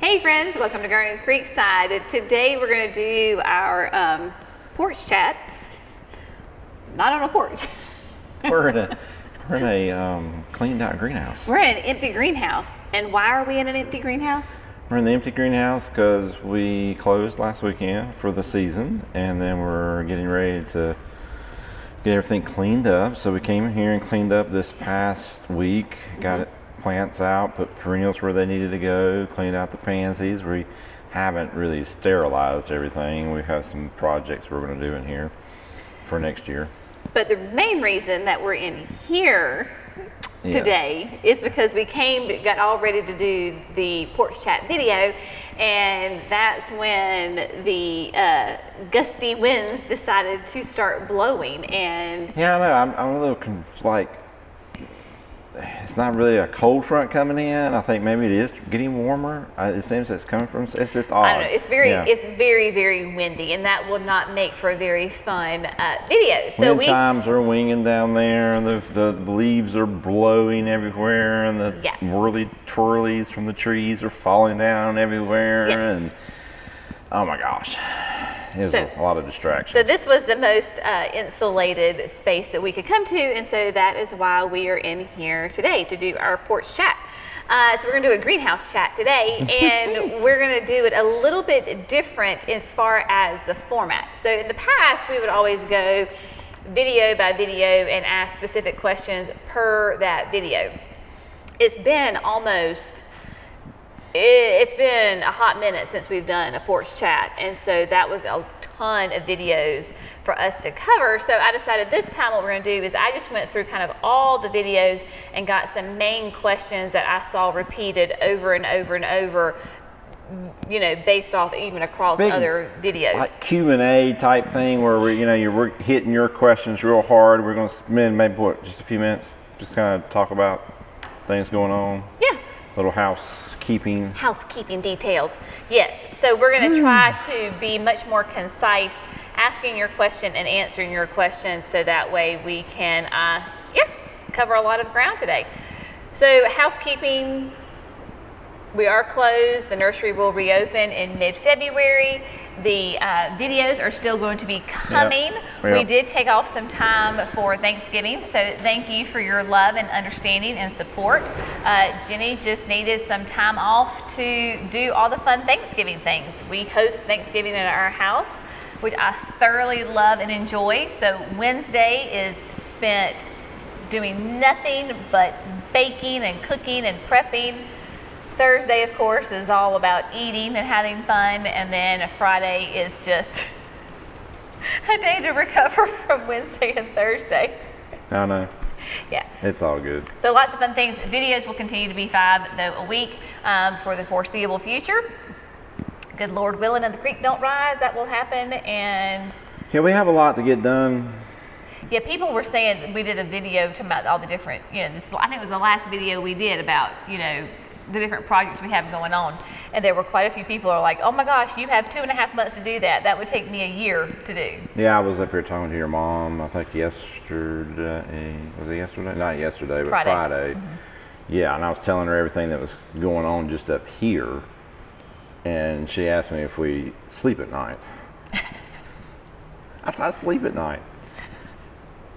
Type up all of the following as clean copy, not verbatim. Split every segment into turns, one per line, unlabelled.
Hey friends, welcome to Gardening with Creekside. Today we're going to do our porch chat. Not on a porch.
We're in a cleaned out greenhouse.
We're in an empty greenhouse. And why are we in an empty greenhouse?
We're in the empty greenhouse because we closed last weekend for the season, and then we're getting ready to get everything cleaned up. So we came in here and cleaned up this past week, got it plants out, put perennials where they needed to go, cleaned out the pansies. We haven't really sterilized everything. We have some projects we're going to do in here for next year.
But the main reason that we're in here today is because we got all ready to do the porch chat video, and that's when the gusty winds decided to start blowing. And
yeah, I know, I'm a little it's not really a cold front coming in. I think maybe it is getting warmer. It seems it's coming from, it's just odd.
I don't know, it's very, very windy, and that will not make for a very fun video. So
wind chimes are winging down there, and the leaves are blowing everywhere, and the whirly twirlies from the trees are falling down everywhere, and oh my gosh. There's a lot of distraction.
So this was the most insulated space that we could come to, and so that is why we are in here today to do our porch chat. So we're going to do a greenhouse chat today, and we're going to do it a little bit different as far as the format. So in the past, we would always go video by video and ask specific questions per that video. It's been a hot minute since we've done a porch chat, and so that was a ton of videos for us to cover. So I decided this time what we're going to do is I just went through kind of all the videos and got some main questions that I saw repeated over and over and over, you know, based off even across other videos.
Like Q&A type thing where we're hitting your questions real hard. We're going to spend maybe just a few minutes, just kind of talk about things going on.
Yeah.
Little housekeeping
details. Yes, so we're going to try to be much more concise, asking your question and answering your question, so that way we can cover a lot of ground today. So housekeeping, we are closed. The nursery will reopen in mid-February. The videos are still going to be coming. Yep. We did take off some time for Thanksgiving, so thank you for your love and understanding and support. Jenny just needed some time off to do all the fun Thanksgiving things. We host Thanksgiving at our house, which I thoroughly love and enjoy. So Wednesday is spent doing nothing but baking and cooking and prepping. Thursday, of course, is all about eating and having fun, and then Friday is just a day to recover from Wednesday and Thursday.
I know.
Yeah.
It's all good.
So lots of fun things. Videos will continue to be 5 a week for the foreseeable future. Good Lord willing and the creek don't rise, that will happen. And
yeah, we have a lot to get done.
Yeah, people were saying, we did a video talking about all the different, I think it was the last video we did about, the different projects we have going on, and there were quite a few people who are like, oh my gosh, you have 2.5 months to do that would take me a year to do.
Yeah, I was up here talking to your mom, I think yesterday. Was it yesterday? Not yesterday, but Friday. Yeah, and I was telling her everything that was going on just up here, and she asked me if we sleep at night. I said, I sleep at night.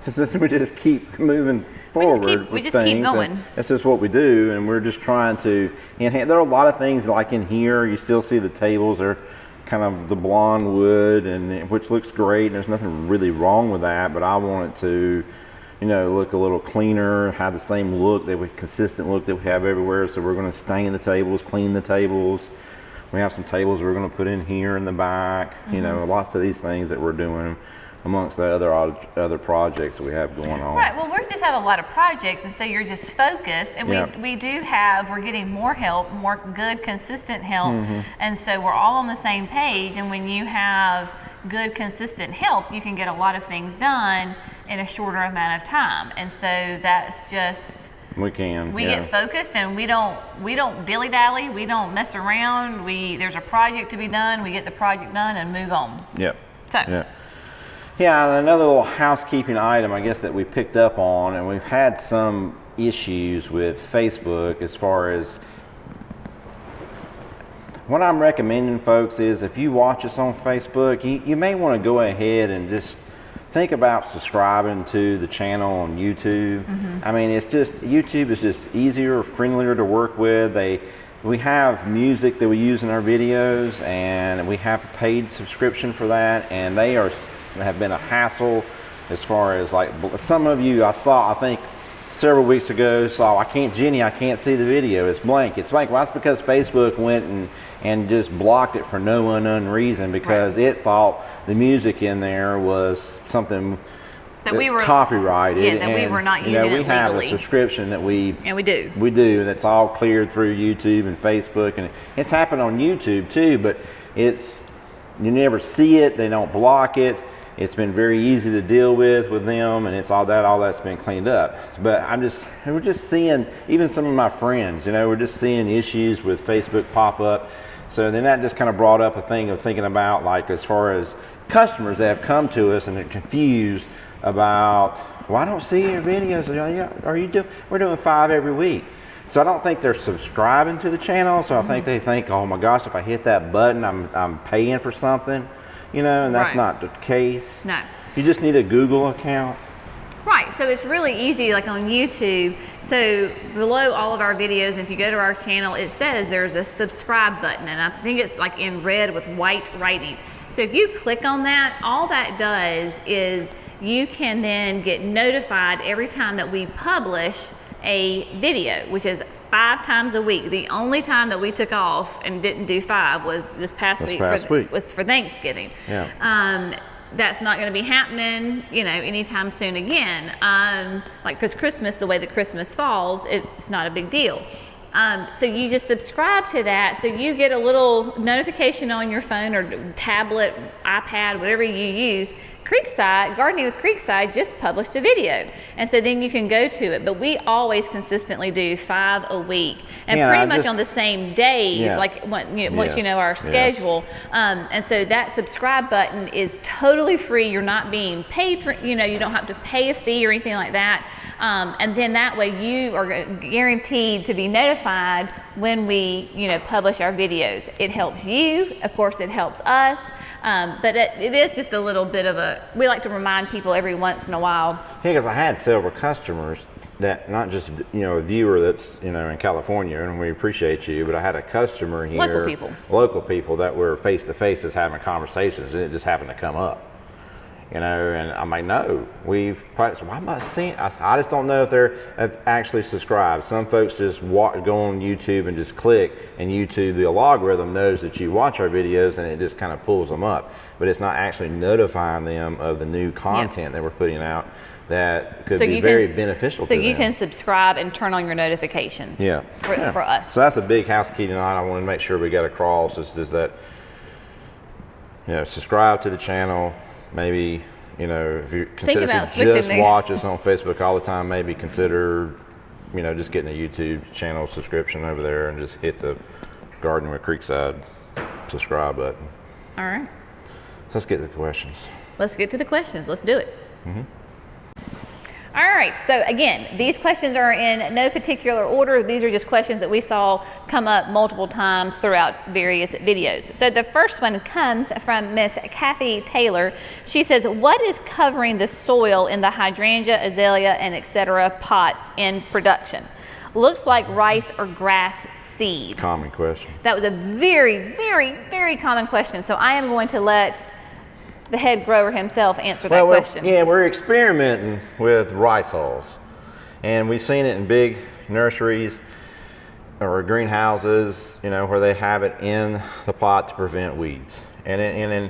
We just keep moving forward.
We just keep going.
That's just what we do, and we're just trying to enhance. There are a lot of things like in here. You still see the tables are kind of the blonde wood, and which looks great. And there's nothing really wrong with that, but I want it to, look a little cleaner, have the same look consistent look that we have everywhere. So we're going to stain the tables, clean the tables. We have some tables we're going to put in here in the back. Lots of these things that we're doing, amongst the other projects that we have going on.
Right, well, we just have a lot of projects, and so you're just focused, and we're getting more help, more good, consistent help, and so we're all on the same page, and when you have good, consistent help, you can get a lot of things done in a shorter amount of time, and so that's just...
We
get focused, and we don't dilly-dally, we don't mess around, there's a project to be done, we get the project done and move on.
Yep.
So.
Yeah, and another little housekeeping item, I guess, that we picked up on, and we've had some issues with Facebook as far as What I'm recommending, folks, is if you watch us on Facebook, you may want to go ahead and just think about subscribing to the channel on YouTube. I mean, it's just, YouTube is just easier, friendlier to work with. We have music that we use in our videos, and we have a paid subscription for that, and they have been a hassle as far as like, some of you I saw, I think several weeks ago, saw, Jenny, I can't see the video, it's blank. Well, that's because Facebook went and just blocked it for no unknown reason, because it thought the music in there was something that we were copyrighted.
Yeah, that we were not using it legally.
We have a subscription that we do that's all cleared through YouTube and Facebook, and it's happened on YouTube too, but you never see it, they don't block it. It's been very easy to deal with them, and it's all that's been cleaned up. But we're just seeing, even some of my friends, we're just seeing issues with Facebook pop up. So then that just kind of brought up a thing of thinking about, like, as far as customers that have come to us and they're confused about, well, I don't see your videos. We're doing 5 every week. So I don't think they're subscribing to the channel. So I think they think, oh my gosh, if I hit that button, I'm paying for something. And that's not the case.
No.
You just need a Google account.
Right, so it's really easy, like on YouTube. So below all of our videos, and if you go to our channel, it says there's a subscribe button, and I think it's like in red with white writing. So if you click on that, all that does is you can then get notified every time that we publish a video, which is 5 times a week. The only time that we took off and didn't do 5 was this past week. Was for Thanksgiving.
Yeah.
That's not going to be happening, anytime soon again. Like, because Christmas, the way that Christmas falls, it's not a big deal. So you just subscribe to that, so you get a little notification on your phone or tablet, iPad, whatever you use. Gardening with Creekside just published a video, and so then you can go to it. But we always consistently do 5 a week, and pretty much on the same days, like once you know our schedule. And so that subscribe button is totally free. You're not being paid for, you don't have to pay a fee or anything like that. And then that way you are guaranteed to be notified when we, publish our videos. It helps you, of course it helps us, but it is just a little bit of we like to remind people every once in a while.
Yeah, because I had several customers that, not just, a viewer that's, in California, and we appreciate you, but I had a customer here. Local people that were face to face just having conversations, and it just happened to come up. And I'm like, no, so I must see. I just don't know if they're actually subscribed. Some folks just go on YouTube and just click, and YouTube, the algorithm knows that you watch our videos, and it just kind of pulls them up. But it's not actually notifying them of the new content that we're putting out that could be very beneficial to them.
So you can subscribe and turn on your notifications for us.
So that's a big housekeeping item I want to make sure we got across, is that, subscribe to the channel. Maybe, if you consider if you just watch us on Facebook all the time, maybe consider, just getting a YouTube channel subscription over there and just hit the Garden with Creekside subscribe button.
All right.
So let's get to the questions.
Let's get to the questions. Let's do it. All right, so again, these questions are in no particular order. These are just questions that we saw come up multiple times throughout various videos. So the first one comes from Miss Kathy Taylor. She says, what is covering the soil in the hydrangea, azalea, and etc. pots in production? Looks like rice or grass seed.
Common question.
That was a very, very, very common question. So I am going to let the head grower himself answer that question.
We're experimenting with rice hulls, and we've seen it in big nurseries or greenhouses, where they have it in the pot to prevent weeds. And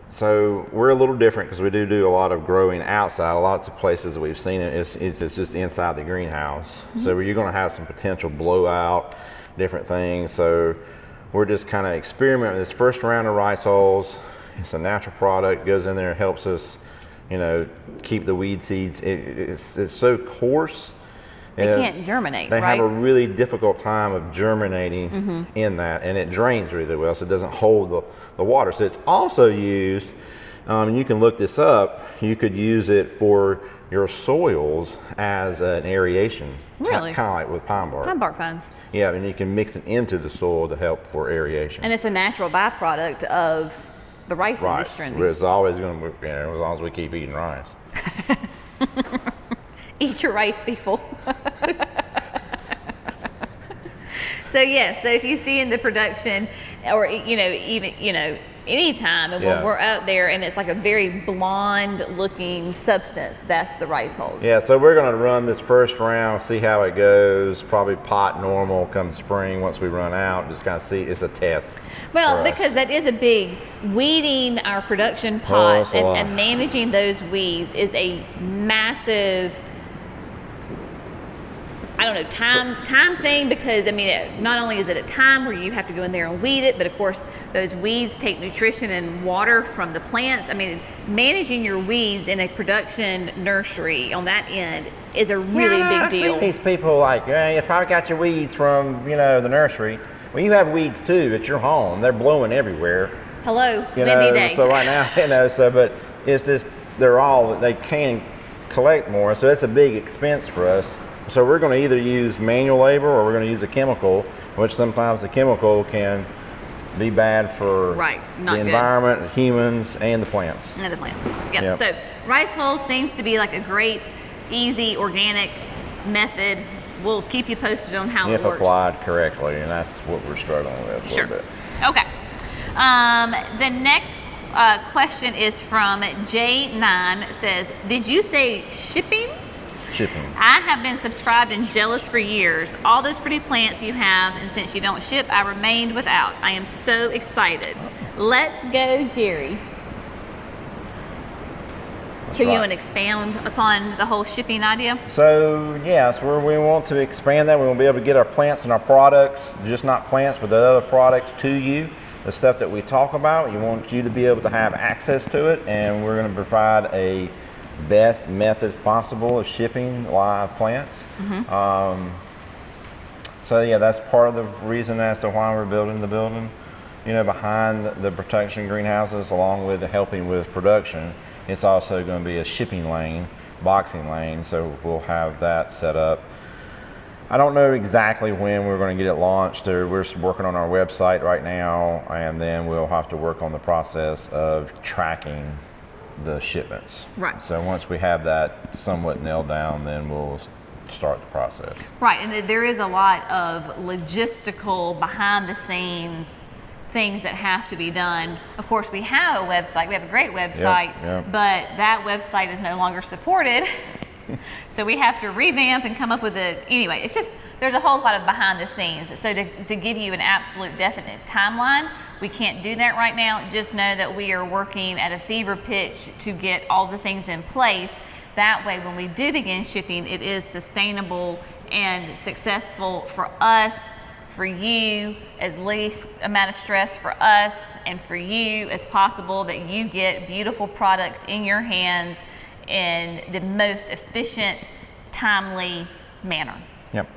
so we're a little different, because we do a lot of growing outside. Lots of places that we've seen it's just inside the greenhouse. So you're going to have some potential blowout, different things. So we're just kind of experimenting with this first round of rice hulls. It's a natural product, goes in there and helps us, keep the weed seeds. It's so coarse.
They can't germinate,
They have a really difficult time of germinating in that, and it drains really well, so it doesn't hold the water. So it's also used, and you can look this up, you could use it for your soils as an aeration.
Really?
Kind of like with pine bark.
Pine bark pines.
Yeah, and you can mix it into the soil to help for aeration.
And it's a natural byproduct of the rice
Rice.
industry.
It's always going to, as long as we keep eating rice.
Eat your rice, people. So so if you see in the production, or even anytime, and when we're out there and it's like a very blonde looking substance, that's the rice hulls.
Yeah, so we're going to run this first round, see how it goes. Probably pot normal come spring once we run out. Just kind of see. It's a test.
Well, because that is a big weeding our production pots and managing those weeds is a massive, I don't know, time thing, because I mean, not only is it a time where you have to go in there and weed it, but of course those weeds take nutrition and water from the plants. I mean, managing your weeds in a production nursery on that end is a really big deal.
I see these people like, you probably got your weeds from the nursery. Well, you have weeds too at your home. They're blowing everywhere.
Hello, windy day.
So right now, but it's just they can collect more, so it's a big expense for us. So we're going to either use manual labor or we're going to use a chemical, which sometimes the chemical can be bad for the environment, humans, and the plants.
And the plants. Yep. So rice hulls seems to be like a great, easy, organic method. We'll keep you posted on how it works.
If applied correctly, and that's what we're struggling with a little bit.
Okay. The next question is from J9. It says, did you say shipping?
Shipping.
I have been subscribed and jealous for years. All those pretty plants you have, and since you don't ship, I remained without. I am so excited. Let's go, Jerry. So you want to expand upon the whole shipping idea?
So yes, we want to expand that. We want to be able to get our plants and our products, just not plants, but the other products to you. The stuff that we talk about, you want you to be able to have access to it, and we're going to provide a best method possible of shipping live plants. So that's part of the reason as to why we're building the building. Behind the protection greenhouses, along with helping with production, it's also going to be a shipping lane, boxing lane, so we'll have that set up. I don't know exactly when we're going to get it launched. We're working on our website right now, and then we'll have to work on the process of tracking the shipments.
Right.
So once we have that somewhat nailed down, then we'll start the process.
Right, and there is a lot of logistical, behind the scenes things that have to be done. Of course, we have a website. We have a great website, but that website is no longer supported. So we have to revamp and come up with anyway, it's just, there's a whole lot of behind the scenes. So to give you an absolute definite timeline, we can't do that right now. Just know that we are working at a fever pitch to get all the things in place. That way, when we do begin shipping, it is sustainable and successful for us, for you, as least amount of stress for us, and for you as possible, that you get beautiful products in your hands in the most efficient, timely manner.
Yep.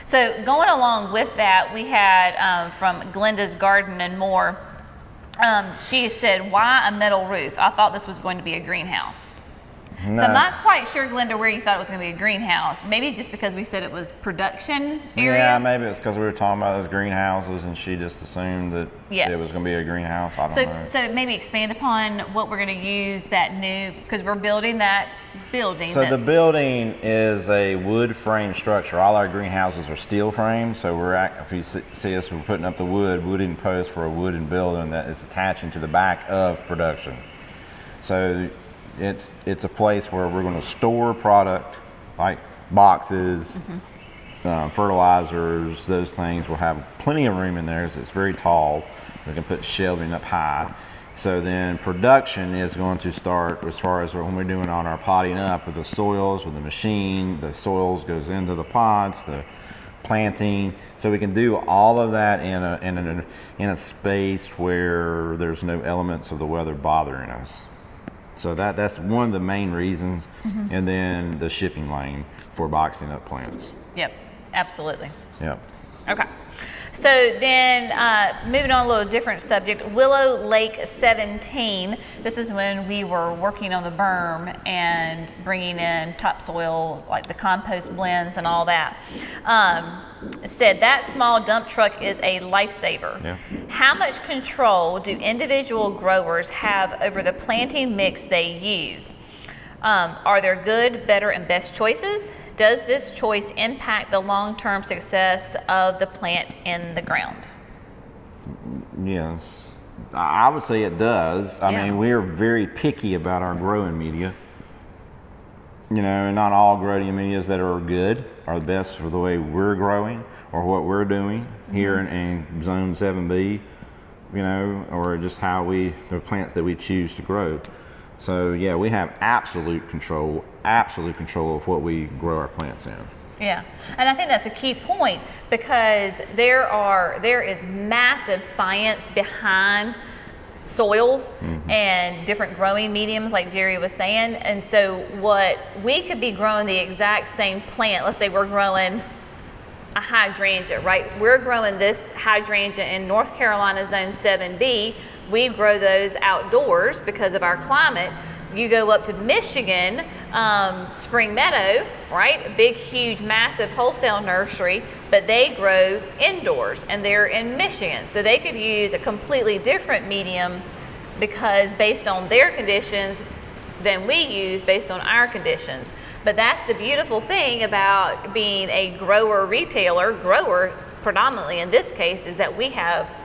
So going along with that, we had from Glenda's Garden and More, she said, why a metal roof? I thought this was going to be a greenhouse. No. So I'm not quite sure, Glenda, where you thought it was going to be a greenhouse. Maybe just because we said it was production area?
Yeah, maybe it's because we were talking about those greenhouses and she just assumed that it was going to be a greenhouse. I don't know. So
maybe expand upon what we're going to use that new, because we're building that building.
So the building is a wood frame structure. All our greenhouses are steel framed. So if you see us, we're putting up the wooden post for a wooden building that is attaching to the back of production. So it's a place where we're going to store product like boxes, fertilizers, those things. We'll have plenty of room in there because it's very tall. We can put shelving up high. So then production is going to start as far as when we're doing on our potting up with the soils, with the machine. The soils goes into the pots, the planting. So we can do all of that in a space where there's no elements of the weather bothering us. So that's one of the main reasons. And then the shipping lane for boxing up plants.
Yep, absolutely.
Yep.
Okay. So then, moving on a little different subject, Willow Lake 17. This is when we were working on the berm and bringing in topsoil, like the compost blends and all that. It said that small dump truck is a lifesaver.
Yeah.
How much control do individual growers have over the planting mix they use? Are there good, better, and best choices? Does this choice impact the long-term success of the plant in the ground?
Yes, I would say it does. I mean, we're very picky about our growing media. You know, not all growing medias that are good are the best for the way we're growing or what we're doing here in Zone 7B, you know, or just how the plants that we choose to grow. So yeah, we have absolute control of what we grow our plants in.
Yeah, and I think that's a key point because there is massive science behind soils and different growing mediums, like Jerry was saying. And so what we could be growing the exact same plant. Let's say we're growing a hydrangea, right? We're growing this hydrangea in North Carolina Zone 7B. We grow those outdoors because of our climate. You go up to Michigan, Spring Meadow, right? A big, huge, massive wholesale nursery, but they grow indoors and they're in Michigan. So they could use a completely different medium because based on their conditions than we use based on our conditions. But that's the beautiful thing about being a grower predominantly in this case, is that we have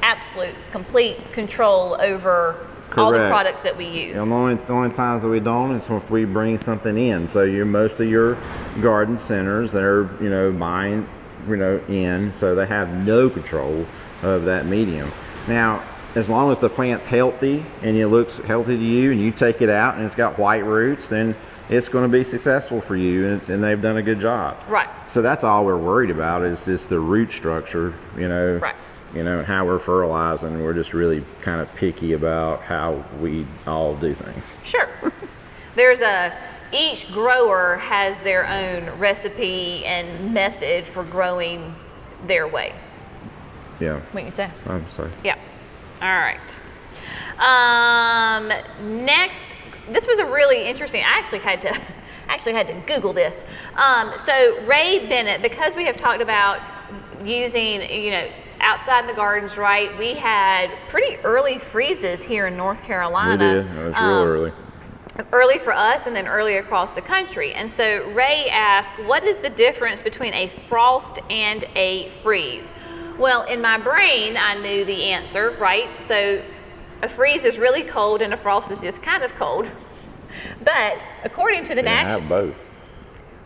absolute, complete control over all the products that we use.
The only times that we don't is if we bring something in. So most of your garden centers that are, you know, buying, you know, in, so they have no control of that medium. Now, as long as the plant's healthy and it looks healthy to you and you take it out and it's got white roots, then it's going to be successful for you, and they've done a good job.
Right.
So that's all we're worried about is just the root structure, you know.
Right.
You know, how we're fertilizing. We're just really kind of picky about how we all do things.
Sure. Each grower has their own recipe and method for growing their way.
Yeah.
What you say?
I'm sorry.
Yeah. All right. Next, this was a really interesting. I actually had to Google this. So Ray Bennett, because we have talked about using, you know, outside in the gardens, right? We had pretty early freezes here in North Carolina.
We did. It was real early.
Early for us and then early across the country. And so Ray asked, what is the difference between a frost and a freeze? Well, in my brain, I knew the answer, right? So a freeze is really cold and a frost is just kind of cold. But according to the
I have both.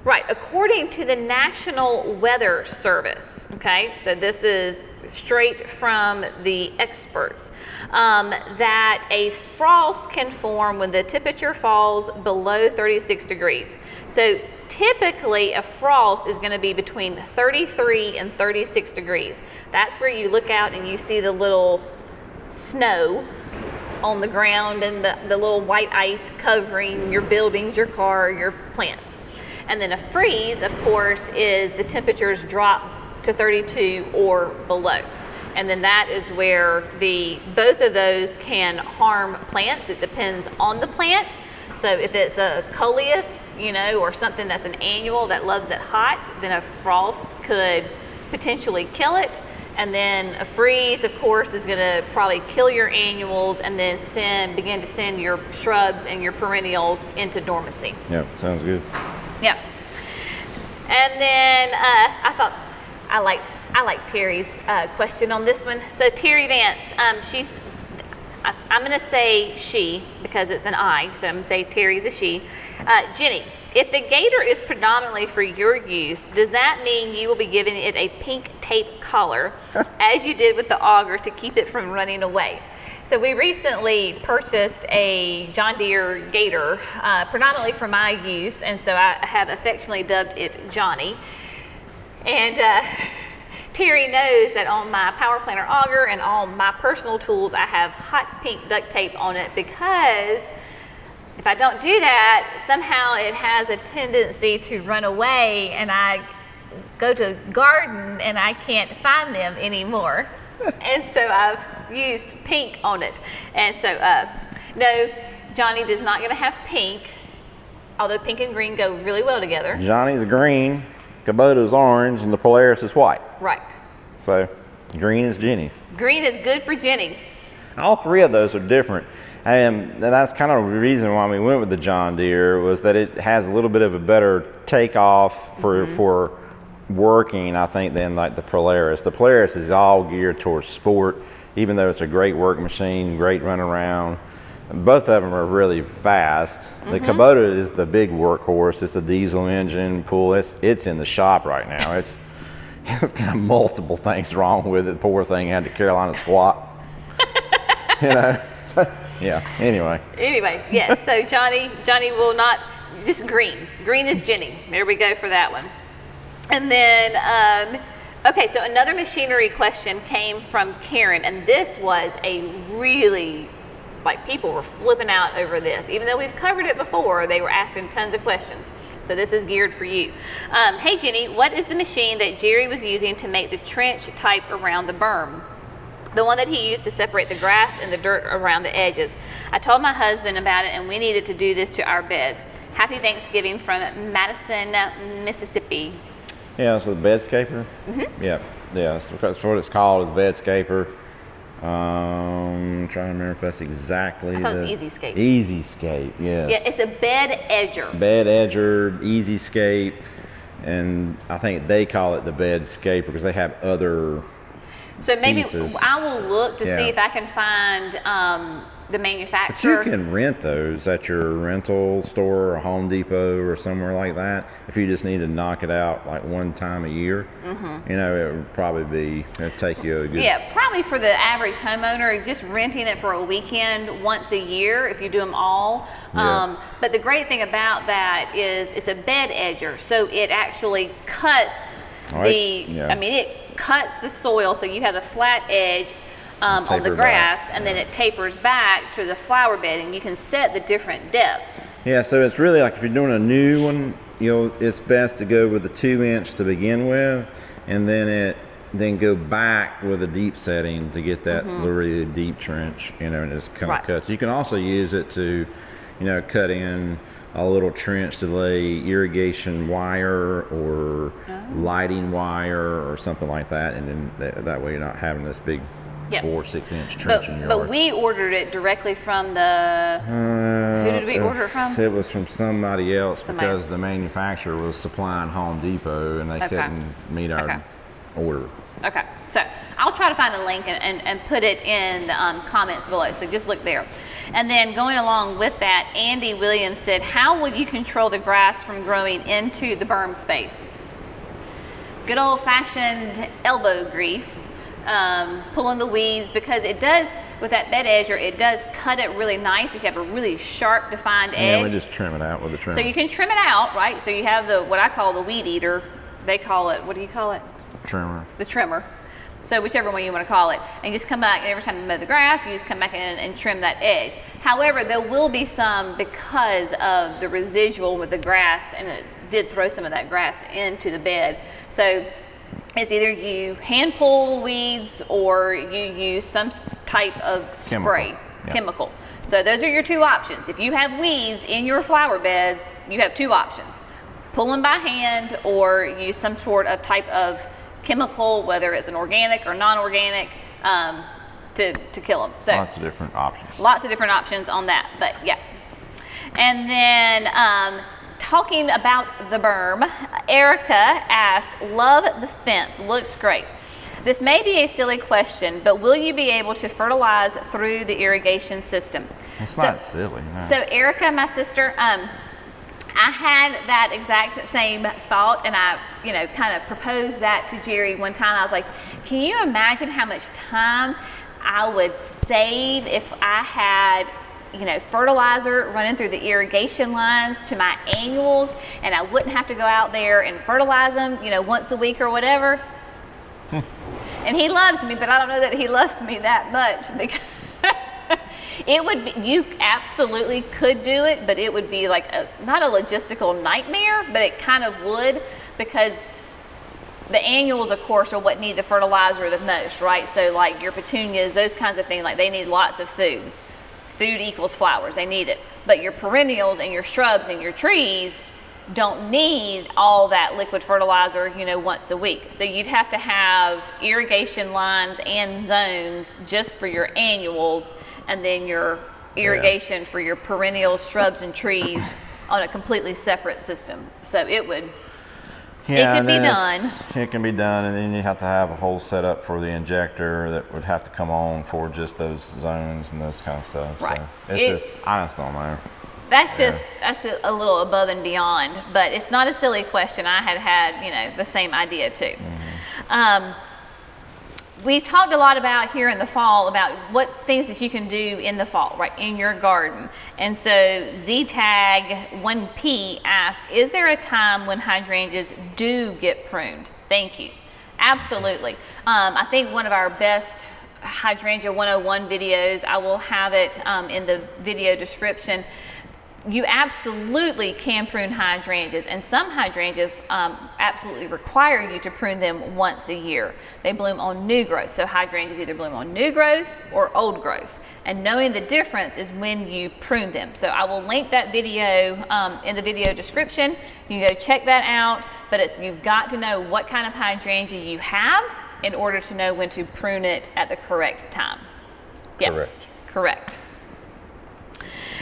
Right, according to the National Weather Service, okay, so this is straight from the experts, that a frost can form when the temperature falls below 36 degrees. So typically a frost is going to be between 33 and 36 degrees. That's where you look out and you see the little snow on the ground and the little white ice covering your buildings, your car, your plants. And then a freeze, of course, is the temperatures drop to 32 or below. And then that is where both of those can harm plants. It depends on the plant. So if it's a coleus, you know, or something that's an annual that loves it hot, then a frost could potentially kill it. And then a freeze, of course, is going to probably kill your annuals and then begin to send your shrubs and your perennials into dormancy.
Yeah, sounds good.
Yeah. And then I thought I liked Terry's question on this one. So Terry Vance, I'm going to say she because it's an I, so I'm going to say Terry's a she. Jenny, if the Gator is predominantly for your use, does that mean you will be giving it a pink tape collar as you did with the auger to keep it from running away? So we recently purchased a John Deere Gator, predominantly for my use, and so I have affectionately dubbed it Johnny. And Terry knows that on my power planter auger and on my personal tools, I have hot pink duct tape on it because if I don't do that, somehow it has a tendency to run away, and I go to garden and I can't find them anymore. And so I've used pink on it. And so, no, Johnny is not going to have pink, although pink and green go really well together.
Johnny's green, Kubota's orange, and the Polaris is white.
Right.
So green is Jenny's.
Green is good for Jenny.
All three of those are different. And that's kind of the reason why we went with the John Deere, was that it has a little bit of a better takeoff for working, I think, than like the Polaris. The Polaris is all geared towards sport, even though it's a great work machine, great run around. Both of them are really fast. The Kubota is the big workhorse. It's a diesel engine pull. It's in the shop right now. It's got multiple things wrong with it. The poor thing had the Carolina squat. You know. Yeah. Anyway,
yes. So Johnny will not, just green. Green is Jenny. There we go for that one. And then, okay, so another machinery question came from Karen, and this was a really, like, people were flipping out over this. Even though we've covered it before, they were asking tons of questions. So this is geared for you. Hey Jenny, what is the machine that Jerry was using to make the trench type around the berm? The one that he used to separate the grass and the dirt around the edges. I told my husband about it and we needed to do this to our beds. Happy Thanksgiving from Madison, Mississippi.
yeah, so the bedscaper. Yeah, so that's what it's called, is bedscaper. Trying to remember if that's exactly.
I thought it was Easyscape.
Easyscape, yes.
Yeah, it's a bed edger.
Bed edger, Easyscape, and I think they call it the bedscaper because they have other.
So maybe
pieces.
I will look to see
Yeah.
if I can find the
But
manufacturer.
you can rent those at your rental store or Home Depot or somewhere like that. If you just need to knock it out like one time a year, you know, it would probably be, it'd take you a good.
Yeah, probably for the average homeowner, just renting it for a weekend once a year if you do them all.
Yeah.
But the great thing about that is it's a bed edger, so it actually cuts I mean, it cuts the soil, so you have a flat edge on the
Taper
grass,
back.
and then it tapers back to the flower bed, and you can set the different depths.
Yeah, so it's really like if you're doing a new one, it's best to go with the 2-inch to begin with, and then go back with a deep setting to get that really deep trench, and just kind of cuts. You can also use it to, cut in a little trench to lay irrigation wire or lighting wire or something like that, and then that way you're not having this big 4-6 inch trench in your yard.
But we ordered it directly from the. Who did we order it from?
It was from somebody else because the manufacturer was supplying Home Depot and they couldn't meet our order.
Okay, so I'll try to find a link and put it in the comments below, so just look there. And then going along with that, Andy Williams said, how will you control the grass from growing into the berm space? Good old-fashioned elbow grease, pulling the weeds, because it does, with that bed edger, it does cut it really nice if you have a really sharp defined edge.
Yeah, we just trim it out with a trimmer.
So you can trim it out, right? So you have what I call the weed eater. They call it, what do you call it?
Trimmer.
The trimmer. So whichever one you want to call it, and you just come back, and every time you mow the grass, you just come back in and trim that edge. However, there will be some, because of the residual with the grass, and it did throw some of that grass into the bed. So it's either you hand pull the weeds or you use some type of spray, chemical. So those are your two options. If you have weeds in your flower beds, you have two options. Pull them by hand or use some sort of type of chemical, whether it's an organic or non-organic, to kill them. So
lots of different options.
Lots of different options on that, but yeah. And then talking about the berm, Erica asked, love the fence, looks great. This may be a silly question, but will you be able to fertilize through the irrigation system?
It's not silly, no.
So Erica, my sister, I had that exact same thought, and I, kind of proposed that to Jerry one time. I was like, can you imagine how much time I would save if I had, fertilizer running through the irrigation lines to my annuals, and I wouldn't have to go out there and fertilize them, once a week or whatever. And he loves me, but I don't know that he loves me that much, because it would be, you absolutely could do it, but it would be like not a logistical nightmare, but it kind of would, because
the annuals, of course, are what need the fertilizer the most, right? So like your petunias, those kinds of things, like they need lots of food. Food equals flowers, they need it. But your perennials and your shrubs and your trees don't need all that liquid fertilizer, you know, once a week. So you'd have to have irrigation lines and zones just for your annuals, and then your irrigation for your perennials, shrubs, and trees on a completely separate system. So it would, it could be done.
It can be done, and then you have to have a whole setup for the injector that would have to come on for just those zones and those kind of stuff.
Right.
So it's just, I just don't know.
That's that's a little above and beyond, but it's not a silly question. I had, you know, the same idea too. We've talked a lot about here in the fall about what things that you can do in the fall, right, in your garden. And so ZTAG1P asked, is there a time when hydrangeas do get pruned? Thank you. Absolutely. I think one of our best Hydrangea 101 videos, I will have it in the video description. You absolutely can prune hydrangeas, and some hydrangeas absolutely require you to prune them once a year. They bloom on new growth, so hydrangeas either bloom on new growth or old growth, and knowing the difference is when you prune them. So I will link that video in the video description. You can go check that out, but you've got to know what kind of hydrangea you have in order to know when to prune it at the correct time. Yep. Correct.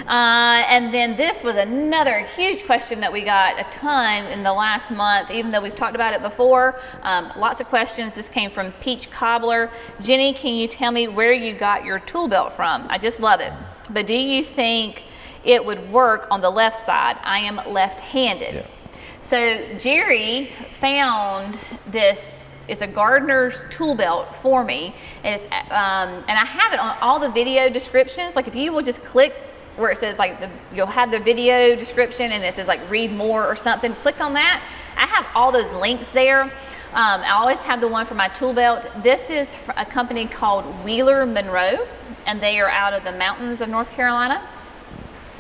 And then this was another huge question that we got a ton in the last month, even though we've talked about it before. Lots of questions. This came from Peach Cobbler. Jenny, can you tell me where you got your tool belt from? I just love it. But do you think it would work on the left side? I am left-handed. Yeah. So Jerry found this. It's a gardener's tool belt for me. And, and I have it on all the video descriptions. Like if you will just click where it says like you'll have the video description and it says like read more or something, click on that. I have all those links there. I always have the one for my tool belt. This is a company called Wheeler Monroe, and they are out of the mountains of North Carolina.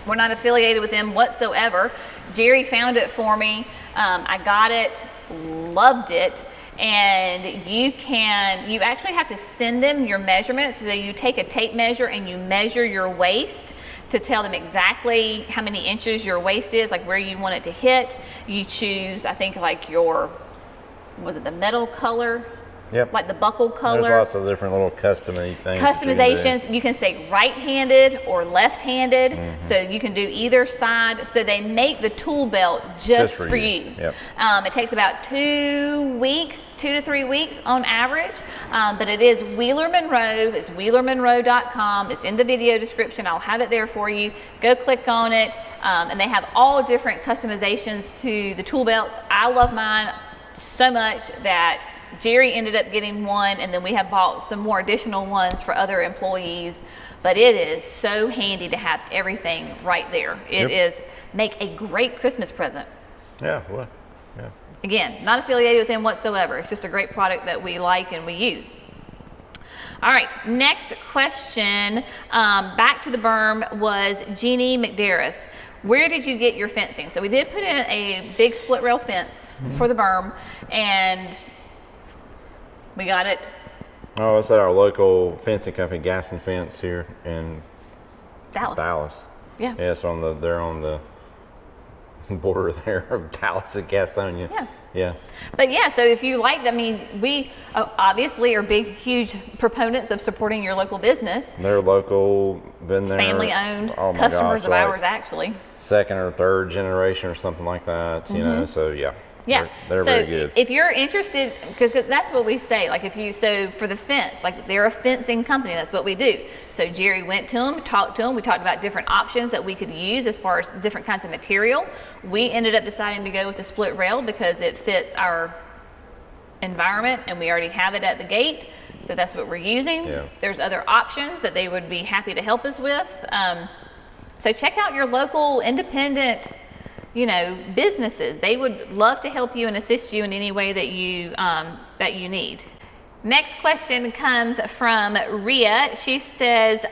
We're not affiliated with them whatsoever. Jerry found it for me. I got it, loved it. And you actually have to send them your measurements. So you take a tape measure and you measure your waist to tell them exactly how many inches your waist is, like where you want it to hit. You choose, I think, like was it the metal color?
Yep.
Like the buckle color.
There's lots of different little custom-y things.
Customizations. You can say right-handed or left-handed. Mm-hmm. So you can do either side. So they make the tool belt just for you.
Yep.
It takes about 2 to 3 weeks on average. But it is Wheeler Monroe. It's wheelermonroe.com. It's in the video description. I'll have it there for you. Go click on it. And they have all different customizations to the tool belts. I love mine so much that Jerry ended up getting one, and then we have bought some more additional ones for other employees. But it is so handy to have everything right there. It is make a great Christmas present.
Yeah, well, yeah.
Again, not affiliated with them whatsoever. It's just a great product that we like and we use. All right, next question, back to the berm, was Jeannie McDarris. Where did you get your fencing? So we did put in a big split rail fence for the berm, and we got it.
Oh, it's at our local fencing company, Gas and Fence here in Dallas. Yeah. Yeah, it's they're on the border there of Dallas and Gastonia.
Yeah.
Yeah.
But yeah, so if you like, I mean, we obviously are big, huge proponents of supporting your local business.
They're local, been there.
Family owned, customers of ours actually.
Second or third generation or something like that, you know, so yeah.
Yeah,
they're very good.
If you're interested, because that's what we say, like so for the fence, like they're a fencing company, that's what we do. So Jerry went to them, talked to them, we talked about different options that we could use as far as different kinds of material. We ended up deciding to go with the split rail because it fits our environment and we already have it at the gate. So that's what we're using. Yeah. There's other options that they would be happy to help us with. So check out your local independent businesses. They would love to help you and assist you in any way that you need. Next question comes from Rhea. She says,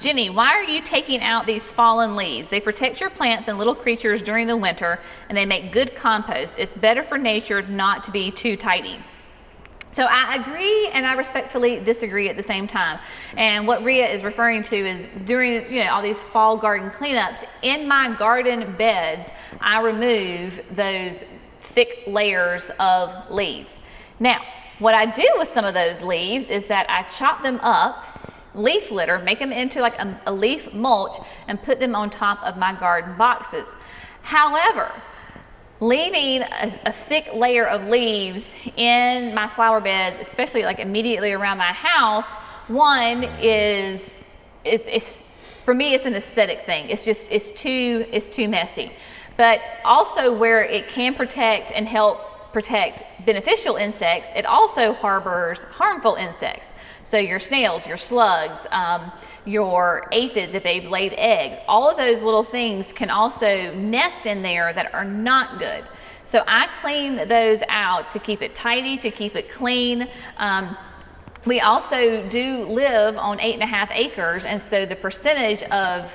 Jenny, why are you taking out these fallen leaves? They protect your plants and little creatures during the winter, and they make good compost. It's better for nature not to be too tidy. So I agree and I respectfully disagree at the same time. And what Rhea is referring to is during all these fall garden cleanups, in my garden beds, I remove those thick layers of leaves. Now, what I do with some of those leaves is that I chop them up, leaf litter, make them into like a leaf mulch, and put them on top of my garden boxes. However, leaving a thick layer of leaves in my flower beds, especially like immediately around my house, one is, for me, it's an aesthetic thing. It's too messy. But also where it can protect and help protect beneficial insects, it also harbors harmful insects. So your snails, your slugs, your aphids if they've laid eggs, all of those little things can also nest in there that are not good. So I clean those out to keep it tidy, to keep it clean. We also do live on 8.5 acres, and so the percentage of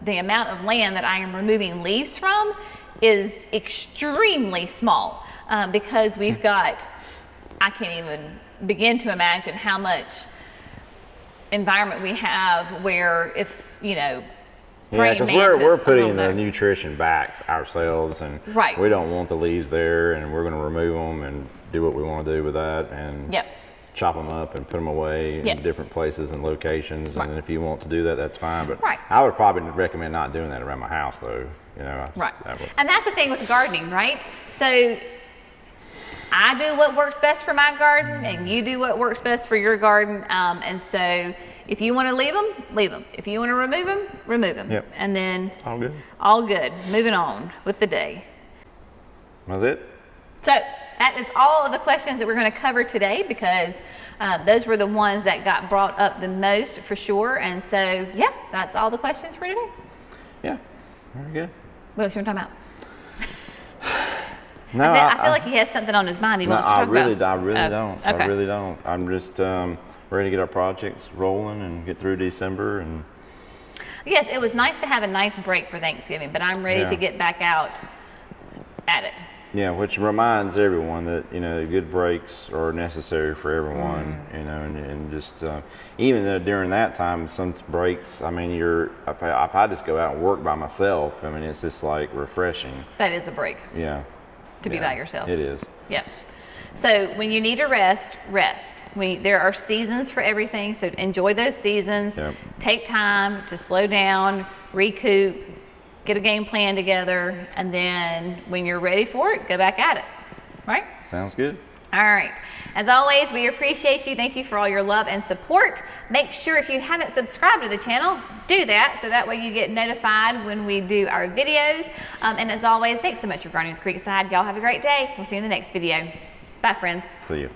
the amount of land that I am removing leaves from is extremely small. Because we've got, I can't even begin to imagine how much environment we have where if,
yeah, because we're putting the nutrition back ourselves, and we don't want the leaves there, and we're going to remove them and do what we want to do with that, and chop them up and put them away in different places and locations. And if you want to do that, that's fine. But I would probably recommend not doing that around my house, though.
And that's the thing with gardening, right? So I do what works best for my garden, and you do what works best for your garden. And so if you want to leave them, leave them. If you want to remove them.
Yep.
And then
all good.
Moving on with the day.
That's it.
So that is all of the questions that we're going to cover today, because those were the ones that got brought up the most for sure. And so, yeah, that's all the questions for today.
Yeah, very good.
What else you want to talk about?
No,
I feel like he has something on his mind he wants to talk about.
I really don't. I'm just ready to get our projects rolling and get through December. And
yes, it was nice to have a nice break for Thanksgiving, but I'm ready to get back out at it.
Yeah, which reminds everyone that good breaks are necessary for everyone. And just even though during that time, some breaks. I mean, if I just go out and work by myself, I mean, it's just like refreshing.
That is a break.
Yeah.
To be by yourself.
It is.
Yeah. So when you need to rest. There are seasons for everything, so enjoy those seasons.
Yep.
Take time to slow down, recoup, get a game plan together, and then when you're ready for it, go back at it. Right?
Sounds good.
All right. As always, we appreciate you. Thank you for all your love and support. Make sure if you haven't subscribed to the channel, do that so that way you get notified when we do our videos. And as always, thanks so much for gardening with Creekside. Y'all have a great day. We'll see you in the next video. Bye, friends.
See you.